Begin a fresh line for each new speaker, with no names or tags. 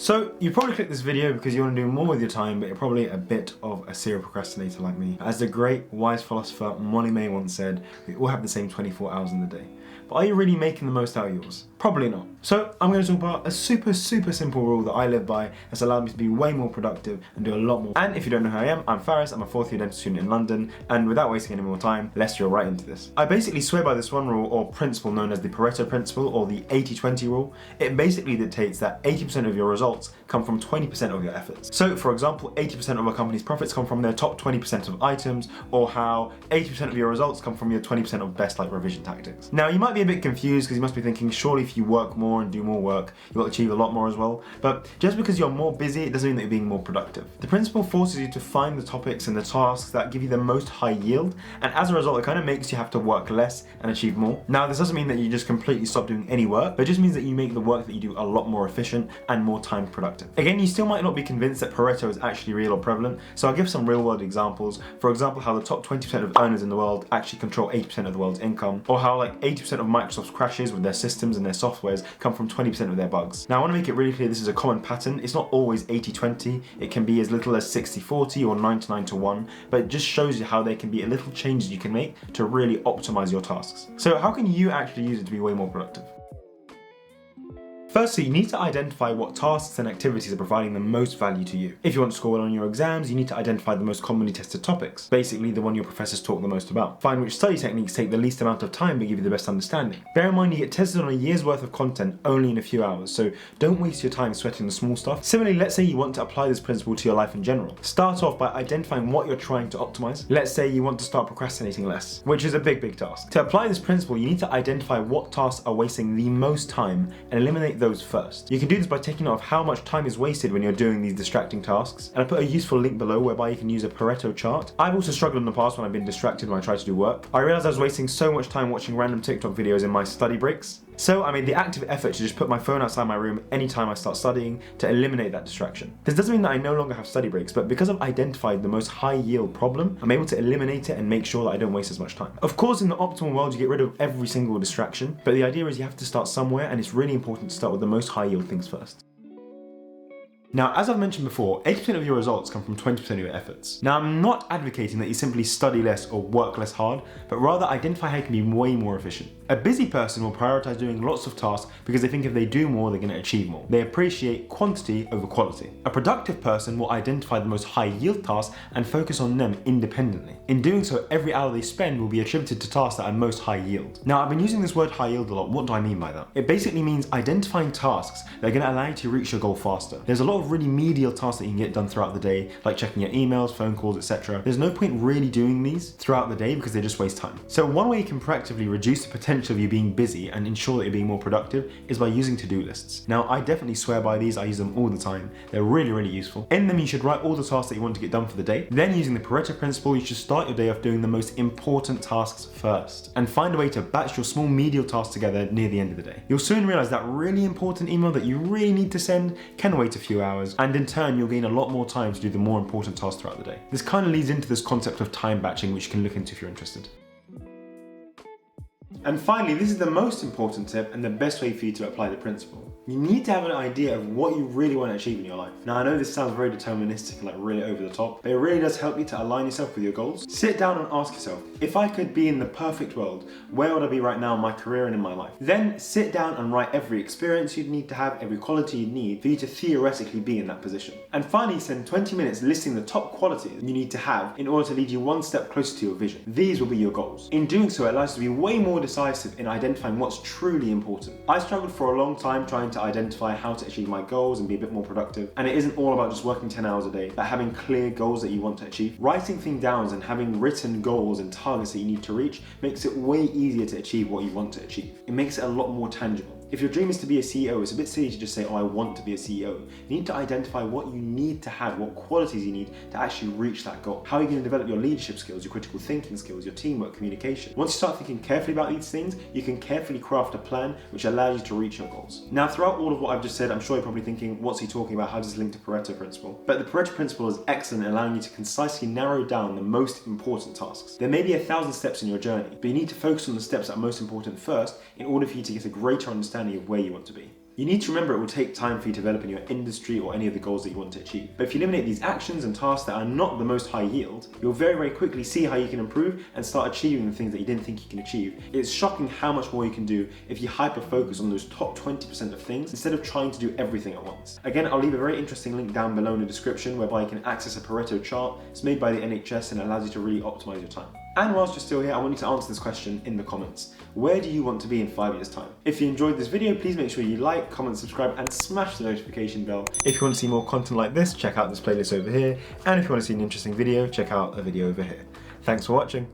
So you probably clicked this video because you want to do more with your time, but you're probably a bit of a serial procrastinator like me. As the great wise philosopher Molly May once said, we all have the same 24 hours in the day. But are you really making the most out of yours? Probably not. So I'm going to talk about a super simple rule that I live by that's allowed me to be way more productive and do a lot more. And if you don't know who I am, I'm Faris, I'm a 4th year dental student in London, and without wasting any more time, let's drill right into this. I basically swear by this one rule or principle known as the Pareto Principle or the 80-20 rule. It basically dictates that 80% of your results come from 20% of your efforts. So for example, 80% of a company's profits come from their top 20% of items, or how 80% of your results come from your 20% of best revision tactics. Now you might be a bit confused because you must be thinking, surely if you work more and do more work, you'll achieve a lot more as well. But just because you're more busy, it doesn't mean that you're being more productive. The principle forces you to find the topics and the tasks that give you the most high yield, and as a result, it kind of makes you have to work less and achieve more. Now, this doesn't mean that you just completely stop doing any work, but it just means that you make the work that you do a lot more efficient and more time productive. Again, you still might not be convinced that Pareto is actually real or prevalent, so I'll give some real world examples. For example, how the top 20% of earners in the world actually control 80% of the world's income, or how 80% of Microsoft's crashes with their systems and their softwares come from 20% of their bugs. Now I want to make it really clear this is a common pattern. It's not always 80-20, it can be as little as 60-40 or 99-1, but it just shows you how there can be a little changes you can make to really optimize your tasks. So how can you actually use it to be way more productive? Firstly, you need to identify what tasks and activities are providing the most value to you. If you want to score well on your exams, you need to identify the most commonly tested topics, basically the one your professors talk the most about. Find which study techniques take the least amount of time but give you the best understanding. Bear in mind you get tested on a year's worth of content only in a few hours, so don't waste your time sweating the small stuff. Similarly, let's say you want to apply this principle to your life in general. Start off by identifying what you're trying to optimize. Let's say you want to start procrastinating less, which is a big task. To apply this principle, you need to identify what tasks are wasting the most time and eliminate those first. You can do this by taking note of how much time is wasted when you're doing these distracting tasks, and I put a useful link below whereby you can use a Pareto chart. I've also struggled in the past when I've been distracted when I try to do work. I realized I was wasting so much time watching random TikTok videos in my study breaks. So I made the active effort to just put my phone outside my room anytime I start studying to eliminate that distraction. This doesn't mean that I no longer have study breaks, but because I've identified the most high yield problem, I'm able to eliminate it and make sure that I don't waste as much time. Of course, in the optimal world, you get rid of every single distraction, but the idea is you have to start somewhere, and it's really important to start with the most high yield things first. Now, as I've mentioned before, 80% of your results come from 20% of your efforts. Now, I'm not advocating that you simply study less or work less hard, but rather identify how you can be way more efficient. A busy person will prioritize doing lots of tasks because they think if they do more, they're going to achieve more. They appreciate quantity over quality. A productive person will identify the most high yield tasks and focus on them independently. In doing so, every hour they spend will be attributed to tasks that are most high yield. Now, I've been using this word high yield a lot. What do I mean by that? It basically means identifying tasks that are going to allow you to reach your goal faster. There's a lot of really menial tasks that you can get done throughout the day, like checking your emails, phone calls, etc. There's no point really doing these throughout the day because they just waste time. So one way you can proactively reduce the potential of you being busy and ensure that you're being more productive is by using to-do lists. Now, I definitely swear by these. I use them all the time. They're really useful. In them, you should write all the tasks that you want to get done for the day. Then, using the Pareto Principle, you should start your day off doing the most important tasks first, and find a way to batch your small menial tasks together near the end of the day. You'll soon realize that really important email that you really need to send can wait a few hours, and in turn, you'll gain a lot more time to do the more important tasks throughout the day. This kind of leads into this concept of time batching, which you can look into if you're interested. And finally, this is the most important tip and the best way for you to apply the principle. You need to have an idea of what you really want to achieve in your life. Now, I know this sounds very deterministic and really over the top, but it really does help you to align yourself with your goals. Sit down and ask yourself, if I could be in the perfect world, where would I be right now in my career and in my life? Then sit down and write every experience you'd need to have, every quality you'd need for you to theoretically be in that position. And finally, spend 20 minutes listing the top qualities you need to have in order to lead you one step closer to your vision. These will be your goals. In doing so, it allows you to be way more decisive in identifying what's truly important. I struggled for a long time trying to identify how to achieve my goals and be a bit more productive, and it isn't all about just working 10 hours a day, but having clear goals that you want to achieve. Writing things down and having written goals and targets that you need to reach makes it way easier to achieve what you want to achieve. It makes it a lot more tangible. If your dream is to be a CEO, it's a bit silly to just say, oh, I want to be a CEO. You need to identify what you need to have, what qualities you need to actually reach that goal. How are you going to develop your leadership skills, your critical thinking skills, your teamwork, communication? Once you start thinking carefully about these things, you can carefully craft a plan which allows you to reach your goals. Now, throughout all of what I've just said, I'm sure you're probably thinking, what's he talking about? How does this link to Pareto Principle? But the Pareto Principle is excellent in allowing you to concisely narrow down the most important tasks. There may be 1,000 steps in your journey, but you need to focus on the steps that are most important first in order for you to get a greater understanding of where you want to be. You need to remember it will take time for you to develop in your industry or any of the goals that you want to achieve. But if you eliminate these actions and tasks that are not the most high yield, you'll very quickly see how you can improve and start achieving the things that you didn't think you can achieve. It's shocking how much more you can do if you hyper-focus on those top 20% of things instead of trying to do everything at once. Again, I'll leave a very interesting link down below in the description whereby you can access a Pareto chart. It's made by the NHS and it allows you to really optimize your time. And whilst you're still here, I want you to answer this question in the comments. Where do you want to be in 5 years' time? If you enjoyed this video, please make sure you like, comment, subscribe, and smash the notification bell. If you want to see more content like this, check out this playlist over here. And if you want to see an interesting video, check out a video over here. Thanks for watching.